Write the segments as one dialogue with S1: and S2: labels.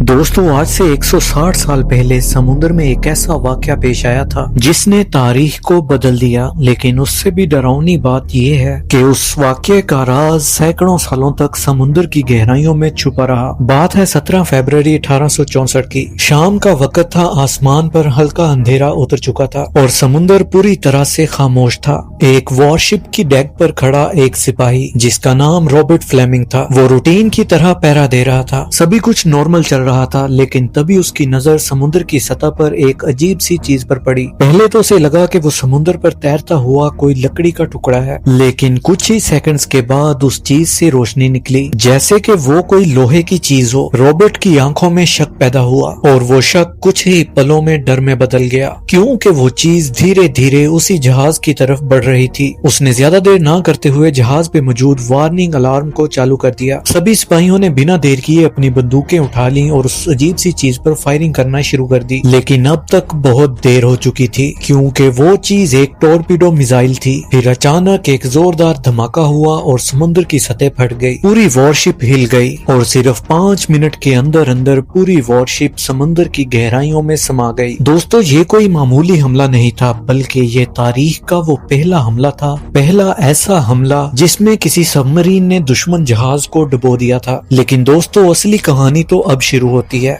S1: دوستو آج سے 160 سال پہلے سمندر میں ایک ایسا واقعہ پیش آیا تھا جس نے تاریخ کو بدل دیا، لیکن اس سے بھی ڈراؤنی بات یہ ہے کہ اس واقعے کا راز سینکڑوں سالوں تک سمندر کی گہرائیوں میں چھپا رہا۔ بات ہے 17 فروری 1864 کی۔ شام کا وقت تھا، آسمان پر ہلکا اندھیرا اتر چکا تھا اور سمندر پوری طرح سے خاموش تھا۔ ایک وارشپ کی ڈیک پر کھڑا ایک سپاہی جس کا نام رابرٹ فلیمنگ تھا، وہ روٹین کی طرح پہرا دے رہا تھا۔ سبھی کچھ نارمل چل رہا تھا، لیکن تبھی اس کی نظر سمندر کی سطح پر ایک عجیب سی چیز پر پڑی۔ پہلے تو اسے لگا کہ وہ سمندر پر تیرتا ہوا کوئی لکڑی کا ٹکڑا ہے، لیکن کچھ ہی سیکنڈز کے بعد اس چیز سے روشنی نکلی جیسے کہ وہ کوئی لوہے کی چیز ہو۔ رابرٹ کی آنکھوں میں شک پیدا ہوا اور وہ شک کچھ ہی پلوں میں ڈر میں بدل گیا، کیونکہ وہ چیز دھیرے دھیرے اسی جہاز کی طرف بڑھ رہی تھی۔ اس نے زیادہ دیر نہ کرتے ہوئے جہاز پہ موجود وارننگ الارم کو چالو کر دیا۔ سبھی سپاہیوں نے بنا دیر کیے اپنی بندوقیں اٹھا لیں اور اس عجیب سی چیز پر فائرنگ کرنا شروع کر دی، لیکن اب تک بہت دیر ہو چکی تھی کیونکہ وہ چیز ایک ٹورپیڈو میزائل تھی۔ پھر اچانک ایک زوردار دھماکہ ہوا اور سمندر کی سطح پھٹ گئی، پوری وارشپ ہل گئی اور صرف 5 منٹ کے اندر اندر پوری وارشپ سمندر کی گہرائیوں میں سما گئی۔ دوستو یہ کوئی معمولی حملہ نہیں تھا، بلکہ یہ تاریخ کا وہ پہلا حملہ تھا، پہلا ایسا حملہ جس میں کسی سب مرین نے دشمن جہاز کو ڈبو دیا تھا۔ لیکن دوستو اصلی کہانی تو اب شروع ہوتی ہے۔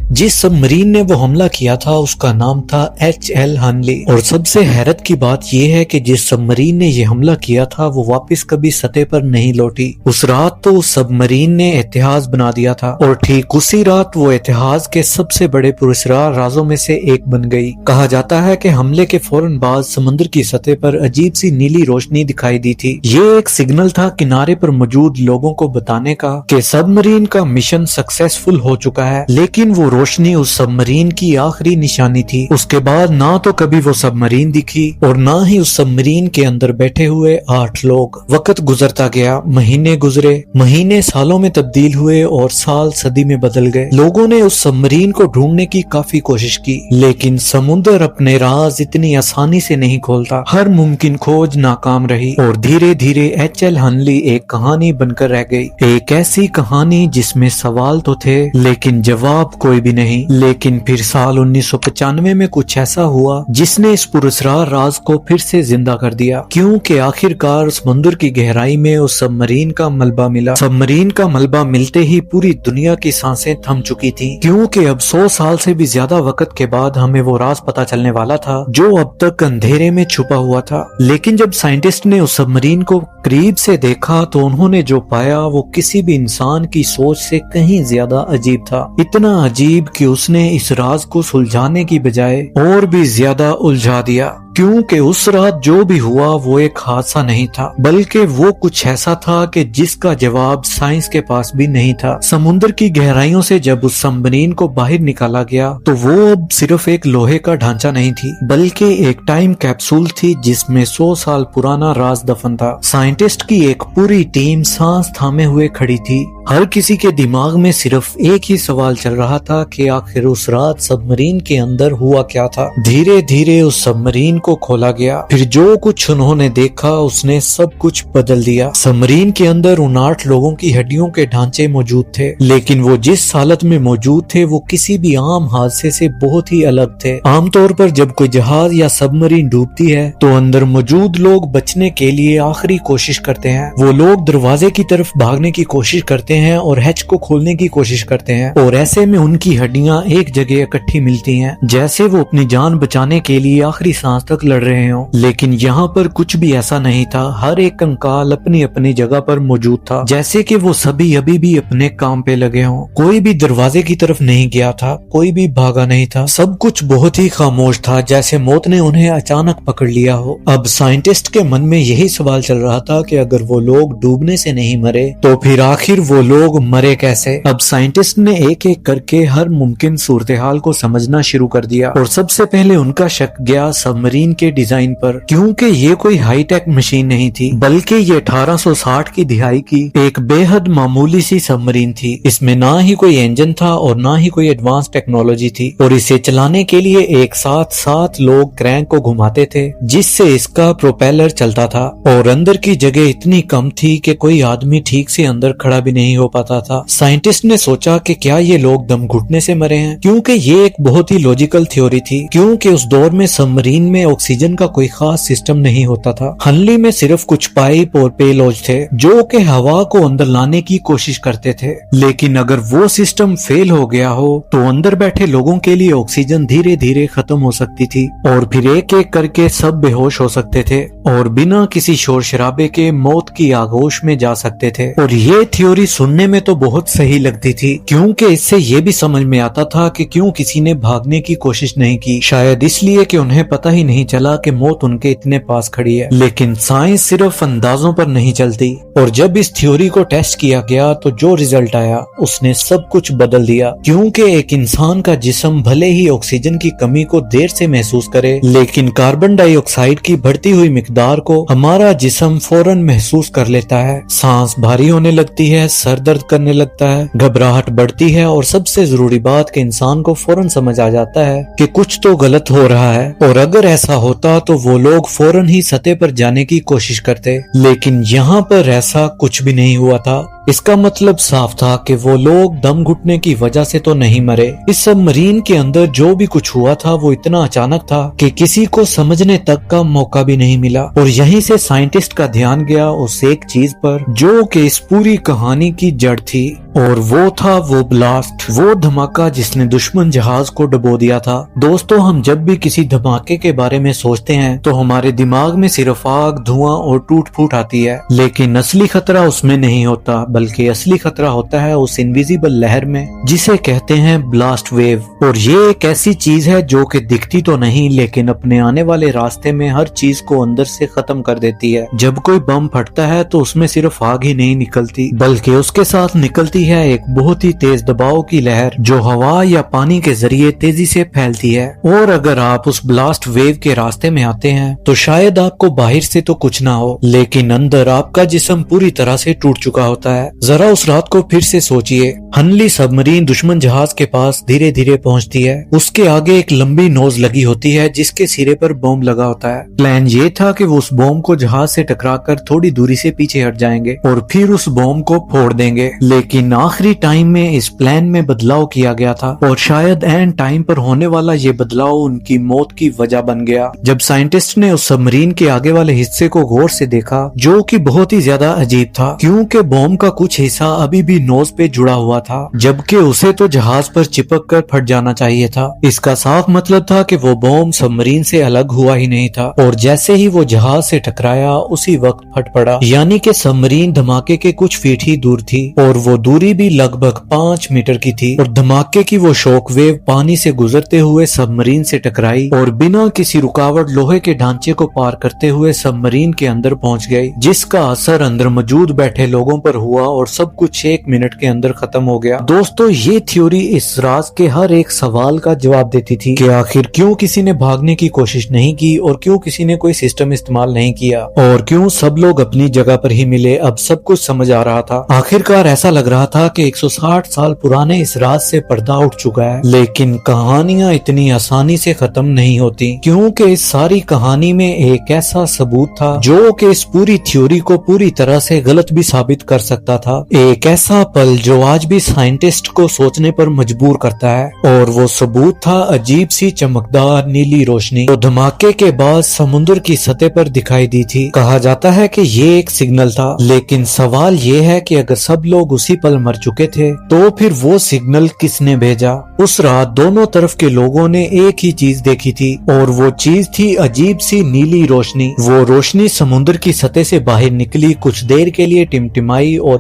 S1: جس سب مرین نے وہ حملہ کیا تھا اس کا نام تھا HL ہنلی، اور سب سے حیرت کی بات یہ ہے کہ جس سب مرین نے یہ حملہ کیا تھا وہ واپس کبھی سطح پر نہیں لوٹی۔ اس رات تو اس سب مرین نے اتحاد بنا دیا تھا اور ٹھیک اسی رات وہ اتحاد کے سب سے بڑے پراسرار رازوں میں سے ایک بن گئی۔ کہا جاتا ہے کہ حملے کے فوراً بعد سمندر کی سطح پر عجیب سی نیلی روشنی دکھائی دی تھی۔ یہ ایک سگنل تھا کنارے پر موجود لوگوں کو بتانے کا کہ سب مرین کا مشن سکسیسفل ہو چکا ہے، لیکن وہ روشنی اس سب مرین کی آخری نشانی تھی۔ اس کے بعد نہ تو کبھی وہ سب مرین دکھی اور نہ ہی اس سب مرین کے اندر بیٹھے ہوئے 8 لوگ۔ وقت گزرتا گیا، مہینے گزرے، مہینے سالوں میں تبدیل ہوئے اور سال صدی میں بدل گئے۔ لوگوں نے اس سب مرین کو ڈھونڈنے کی کافی کوشش کی، لیکن سمندر اپنے راز اتنی آسانی سے نہیں کھولتا۔ ہر ممکن کھوج ناکام رہی اور دھیرے دھیرے HL ہنلی ایک کہانی بن کر رہ گئی، ایک ایسی کہانی جس میں سوال تو تھے لیکن جواب کوئی بھی نہیں۔ لیکن پھر سال 1995 میں کچھ ایسا ہوا جس نے اس پراسرار راز کو پھر سے زندہ کر دیا، کیونکہ آخر کار سمندر کی گہرائی میں اس سب مرین کا ملبہ ملا۔ سب مرین کا ملبہ ملتے ہی پوری دنیا کی سانسیں تھم چکی تھی، کیونکہ اب 100 سال سے بھی زیادہ وقت کے بعد ہمیں وہ راز پتا چلنے والا تھا جو اب تک اندھیرے میں چھپا ہوا تھا۔ لیکن جب سائنٹسٹ نے اس سب مرین کو قریب سے دیکھا تو انہوں نے جو پایا وہ کسی بھی انسان کی سوچ سے کہیں زیادہ عجیب تھا، اتنا عجیب کہ اس نے اس راز کو سلجھانے کی بجائے اور بھی زیادہ الجھا دیا، کیونکہ اس رات جو بھی ہوا وہ ایک حادثہ نہیں تھا، بلکہ وہ کچھ ایسا تھا کہ جس کا جواب سائنس کے پاس بھی نہیں تھا۔ سمندر کی گہرائیوں سے جب اس سب مرین کو باہر نکالا گیا تو وہ اب صرف ایک لوہے کا ڈھانچہ نہیں تھی، بلکہ ایک ٹائم کیپسول تھی جس میں 100 سال پرانا راز دفن تھا۔ سائنٹسٹ کی ایک پوری ٹیم سانس تھامے ہوئے کھڑی تھی، ہر کسی کے دماغ میں صرف ایک ہی سوال چل رہا تھا کہ آخر اس رات سب مرین کے اندر ہوا کیا تھا۔ دھیرے دھیرے اس سب مرین کو کھولا گیا، پھر جو کچھ انہوں نے دیکھا اس نے سب کچھ بدل دیا۔ سب مرین کے اندر ان 8 لوگوں کی ہڈیوں کے ڈھانچے موجود تھے، لیکن وہ جس حالت میں موجود تھے وہ کسی بھی عام حادثے سے بہت ہی الگ تھے۔ عام طور پر جب کوئی جہاز یا سب مرین ڈوبتی ہے تو اندر موجود لوگ بچنے کے لیے آخری کوشش کرتے ہیں، وہ لوگ دروازے کی طرف بھاگنے کی کوشش کرتے ہیں اور ہیچ کو کھولنے کی کوشش کرتے ہیں، اور ایسے میں ان کی ہڈیاں ایک جگہ اکٹھی ملتی ہیں جیسے وہ اپنی جان بچانے کے لیے آخری سانس تک لڑ رہے ہوں۔ لیکن یہاں پر کچھ بھی ایسا نہیں تھا، ہر ایک کنکال اپنی اپنی جگہ پر موجود تھا، جیسے کہ وہ سبھی ابھی بھی اپنے کام پہ لگے ہوں۔ کوئی بھی دروازے کی طرف نہیں گیا تھا، کوئی بھی بھاگا نہیں تھا، سب کچھ بہت ہی خاموش تھا، جیسے موت نے انہیں اچانک پکڑ لیا ہو۔ اب سائنٹسٹ کے من میں یہی سوال چل رہا تھا کہ اگر وہ لوگ ڈوبنے سے نہیں مرے تو پھر آخر وہ لوگ مرے کیسے؟ اب سائنٹسٹ نے ایک ایک کر کے ہر ممکن صورتحال کو سمجھنا شروع کر دیا، اور سب سے پہلے ان کا شک گیا سب مرین مرین کے ڈیزائن پر، کیونکہ یہ کوئی ہائی ٹیک مشین نہیں تھی بلکہ یہ 1860 کی دہائی کی ایک بے حد معمولی سی سب مرین تھی۔ اس میں نہ ہی کوئی انجن تھا اور نہ ہی کوئی ایڈوانس ٹیکنالوجی تھی، اور اسے چلانے کے لیے ایک ساتھ 7 لوگ کرینک کو گھماتے تھے جس سے اس کا پروپیلر چلتا تھا، اور اندر کی جگہ اتنی کم تھی کہ کوئی آدمی ٹھیک سے اندر کھڑا بھی نہیں ہو پاتا تھا۔ سائنٹسٹ نے سوچا کہ کیا یہ لوگ دم گھٹنے سے مرے ہیں، کیونکہ یہ ایک بہت ہی لوجیکل تھیوری تھی، کیونکہ اس دور میں سب مرین میں آکسیجن کا کوئی خاص سسٹم نہیں ہوتا تھا۔ ہنلی میں صرف کچھ پائپ اور پیلوج تھے جو کہ ہوا کو اندر لانے کی کوشش کرتے تھے، لیکن اگر وہ سسٹم فیل ہو گیا ہو تو اندر بیٹھے لوگوں کے لیے آکسیجن دھیرے دھیرے ختم ہو سکتی تھی اور پھر ایک ایک کر کے سب بے ہوش ہو سکتے تھے اور بنا کسی شور شرابے کے موت کی آغوش میں جا سکتے تھے۔ اور یہ تھیوری سننے میں تو بہت صحیح لگتی تھی، کیونکہ اس سے یہ بھی سمجھ میں آتا تھا کہ کیوں کسی نے بھاگنے کی کوشش نہیں کی، شاید اس لیے کہ انہیں پتہ ہی نہیں چلا کہ موت ان کے اتنے پاس کھڑی ہے۔ لیکن سائنس صرف اندازوں پر نہیں چلتی، اور جب اس تھیوری کو ٹیسٹ کیا گیا تو جو ریزلٹ آیا اس نے سب کچھ بدل دیا، کیونکہ ایک انسان کا جسم بھلے ہی آکسیجن کی کمی کو دیر سے محسوس کرے لیکن کاربن ڈائی آکسائڈ کی بڑھتی ہوئی مقدار کو ہمارا جسم فوراً محسوس کر لیتا ہے۔ سانس بھاری ہونے لگتی ہے، سر درد کرنے لگتا ہے، گھبراہٹ بڑھتی ہے، اور سب سے ضروری بات کہ انسان کو فوراً سمجھ آ جاتا ہے کہ کچھ تو غلط ہو رہا ہے، اور اگر ایسا ہوتا تو وہ لوگ فوراً ہی سطح پر جانے کی کوشش کرتے، لیکن یہاں پر ایسا کچھ بھی نہیں ہوا تھا۔ اس کا مطلب صاف تھا کہ وہ لوگ دم گھٹنے کی وجہ سے تو نہیں مرے۔ اس سب مرین کے اندر جو بھی کچھ ہوا تھا وہ اتنا اچانک تھا کہ کسی کو سمجھنے تک کا موقع بھی نہیں ملا، اور یہیں سے سائنٹسٹ کا دھیان گیا اس ایک چیز پر جو کہ اس پوری کہانی کی جڑ تھی، اور وہ تھا وہ بلاسٹ، وہ دھماکہ جس نے دشمن جہاز کو ڈبو دیا تھا۔ دوستو، ہم جب بھی کسی دھماکے کے بارے میں سوچتے ہیں تو ہمارے دماغ میں صرف آگ، دھواں اور ٹوٹ پھوٹ آتی ہے، لیکن اصلی خطرہ اس میں نہیں ہوتا، بلکہ اصلی خطرہ ہوتا ہے اس انویزیبل لہر میں جسے کہتے ہیں بلاسٹ ویو۔ اور یہ ایک ایسی چیز ہے جو کہ دکھتی تو نہیں لیکن اپنے آنے والے راستے میں ہر چیز کو اندر سے ختم کر دیتی ہے۔ جب کوئی بم پھٹتا ہے تو اس میں صرف آگ ہی نہیں نکلتی بلکہ اس کے ساتھ نکلتی ہے ایک بہت ہی تیز دباؤ کی لہر جو ہوا یا پانی کے ذریعے تیزی سے پھیلتی ہے، اور اگر آپ اس بلاسٹ ویو کے راستے میں آتے ہیں تو شاید آپ کو باہر سے تو کچھ نہ ہو لیکن اندر آپ کا جسم پوری طرح سے ٹوٹ چکا ہوتا ہے۔ ذرا اس رات کو پھر سے سوچئے، ہنلی سب مرین دشمن جہاز کے پاس دھیرے دھیرے پہنچتی ہے، اس کے آگے ایک لمبی نوز لگی ہوتی ہے جس کے سرے پر بوم لگا ہوتا ہے۔ پلان یہ تھا کہ وہ اس بوم کو جہاز سے ٹکرا کر تھوڑی دوری سے پیچھے ہٹ جائیں گے اور پھر اس بوم کو پھوڑ دیں گے، لیکن آخری ٹائم میں اس پلان میں بدلاؤ کیا گیا تھا، اور شاید این ٹائم پر ہونے والا یہ بدلاؤ ان کی موت کی وجہ بن گیا۔ جب سائنٹسٹ نے اس سب مرین کے آگے والے حصے کو غور سے دیکھا جو کہ بہت ہی زیادہ عجیب تھا، کیونکہ بوم کا کچھ حصہ ابھی بھی نوز پہ جڑا ہوا تھا جبکہ اسے تو جہاز پر چپک کر پھٹ جانا چاہیے تھا۔ اس کا صاف مطلب تھا کہ وہ بوم سب مرین سے الگ ہوا ہی نہیں تھا، اور جیسے ہی وہ جہاز سے ٹکرایا اسی وقت پھٹ پڑا، یعنی کہ سب مرین دھماکے کے کچھ فیٹ ہی دور تھی، اور وہ دوری بھی لگ بھگ 5 میٹر کی تھی، اور دھماکے کی وہ شوک ویو پانی سے گزرتے ہوئے سب مرین سے ٹکرائی اور بنا کسی رکاوٹ لوہے کے ڈھانچے کو پار کرتے ہوئے سب مرین کے اندر پہنچ گئی، جس کا اثر اندر موجود بیٹھے لوگوں پر ہوا اور سب کچھ 1 منٹ کے اندر ختم ہو گیا۔ دوستو، یہ تھیوری اس راز کے ہر ایک سوال کا جواب دیتی تھی کہ آخر کیوں کسی نے بھاگنے کی کوشش نہیں کی، اور کیوں کسی نے کوئی سسٹم استعمال نہیں کیا، اور کیوں سب لوگ اپنی جگہ پر ہی ملے۔ اب سب کچھ سمجھ آ رہا تھا۔ آخرکار ایسا لگ رہا تھا کہ 160 سال پرانے اس راز سے پردہ اٹھ چکا ہے، لیکن کہانیاں اتنی آسانی سے ختم نہیں ہوتی، کیونکہ اس ساری کہانی میں ایک ایسا ثبوت تھا جو کہ اس پوری تھیوری کو پوری طرح سے غلط بھی ثابت کر سکتا تھا، ایک ایسا پل جو آج بھی سائنٹسٹ کو سوچنے پر مجبور کرتا ہے، اور وہ ثبوت تھا عجیب سی چمکدار نیلی روشنی جو دھماکے کے بعد سمندر کی سطح پر دکھائی دی تھی۔ کہا جاتا ہے کہ یہ ایک سگنل تھا، لیکن سوال یہ ہے کہ اگر سب لوگ اسی پل مر چکے تھے تو پھر وہ سگنل کس نے بھیجا؟ اس رات دونوں طرف کے لوگوں نے ایک ہی چیز دیکھی تھی، اور وہ چیز تھی عجیب سی نیلی روشنی۔ وہ روشنی سمندر کی سطح سے باہر نکلی، کچھ دیر کے لیے ٹمٹمائی اور